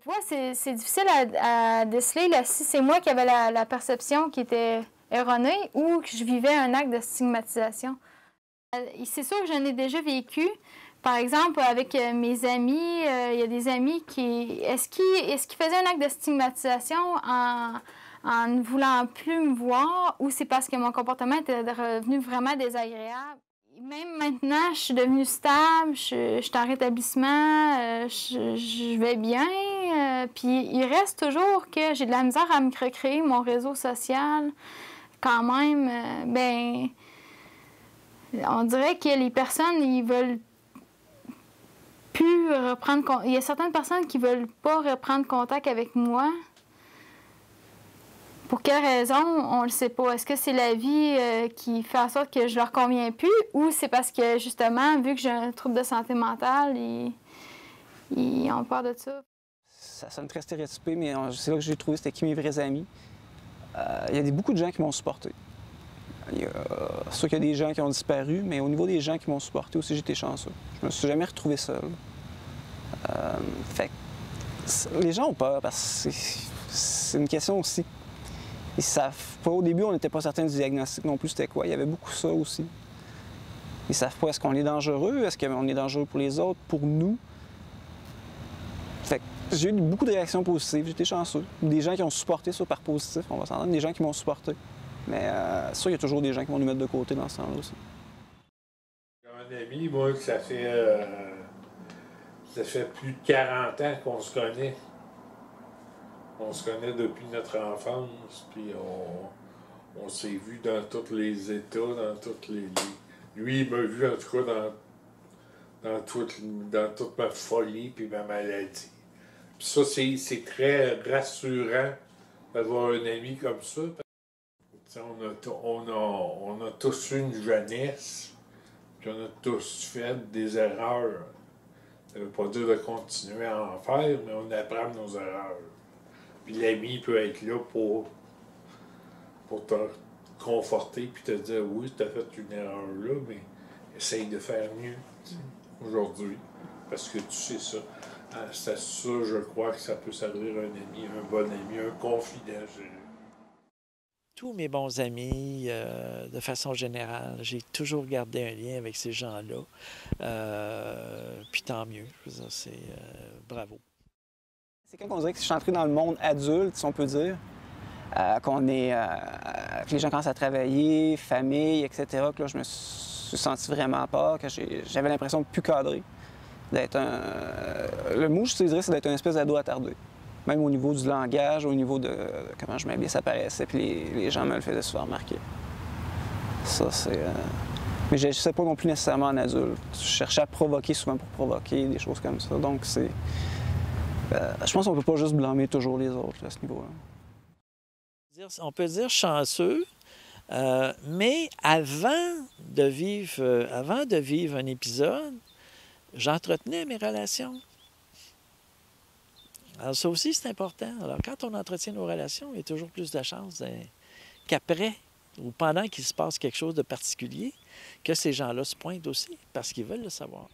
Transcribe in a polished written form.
tu vois, c'est difficile à déceler là, si c'est moi qui avais la perception qui était erronée ou que je vivais un acte de stigmatisation. C'est sûr que j'en ai déjà vécu. Par exemple, avec mes amis, il y a des amis qui... Est-ce qu'ils faisaient un acte de stigmatisation en ne voulant plus me voir ou c'est parce que mon comportement était revenu vraiment désagréable? Même maintenant, je suis devenue stable, je suis en rétablissement, je vais bien. Puis il reste toujours que j'ai de la misère à me recréer mon réseau social. Quand même, ben, on dirait que les personnes, ils veulent plus reprendre... Il y a certaines personnes qui veulent pas reprendre contact avec moi. Pour quelle raison, on le sait pas. Est-ce que c'est la vie qui fait en sorte que je leur conviens plus ou c'est parce que, justement, vu que j'ai un trouble de santé mentale, ils ont peur de ça? Ça sonne très stéréotypé, mais c'est là que j'ai trouvé c'était qui mes vrais amis. Il y a beaucoup de gens qui m'ont supporté. C'est sûr qu'il y a des gens qui ont disparu, mais au niveau des gens qui m'ont supporté aussi, j'étais chanceux. Je me suis jamais retrouvé seul. Fait que les gens ont peur parce que c'est une question aussi. Ils savent pas. Au début, on n'était pas certain du diagnostic non plus, c'était quoi. Il y avait beaucoup ça aussi. Ils savent pas, est-ce qu'on est dangereux? Est-ce qu'on est dangereux pour les autres, pour nous? Fait que j'ai eu beaucoup de réactions positives, j'étais chanceux. Des gens qui ont supporté ça par positif, on va s'entendre. Des gens qui m'ont supporté. Mais c'est sûr, il y a toujours des gens qui vont nous mettre de côté dans ce temps-là aussi. Un ami, moi, ça fait plus de 40 ans qu'on se connaît. On se connaît depuis notre enfance, puis on s'est vu dans tous les états, dans toutes les... Lui, il m'a vu en tout cas dans toute ma folie puis ma maladie. Puis ça, c'est très rassurant d'avoir un ami comme ça. On a tous eu une jeunesse, puis on a tous fait des erreurs. Ça ne veut pas dire de continuer à en faire, mais on apprend nos erreurs. Puis l'ami peut être là pour te conforter puis te dire oui, tu as fait une erreur là, mais essaye de faire mieux aujourd'hui. Parce que tu sais ça. C'est ça, je crois que ça peut servir un ami, un bon ami, un confident. Tous mes bons amis, de façon générale, j'ai toujours gardé un lien avec ces gens-là. Puis tant mieux. Je veux dire, c'est bravo. C'est quand on dirait que je suis entré dans le monde adulte, si on peut dire, que les gens commencent à travailler, famille, etc., que là, je me suis senti vraiment à part, que j'avais l'impression de plus cadrer, d'être le mot que j'utiliserais, c'est d'être une espèce d'ado attardé. Même au niveau du langage, au niveau de comment je m'habillais, ça paraissait, puis les gens me le faisaient souvent remarquer. Ça, c'est... Mais je n'agissais pas non plus nécessairement en adulte. Je cherchais à provoquer souvent pour provoquer, des choses comme ça. Donc, c'est... je pense qu'on ne peut pas juste blâmer toujours les autres à ce niveau-là. On peut dire chanceux, mais avant de vivre un épisode, j'entretenais mes relations. Alors ça aussi, c'est important. Alors quand on entretient nos relations, il y a toujours plus de chances qu'après ou pendant qu'il se passe quelque chose de particulier, que ces gens-là se pointent aussi parce qu'ils veulent le savoir.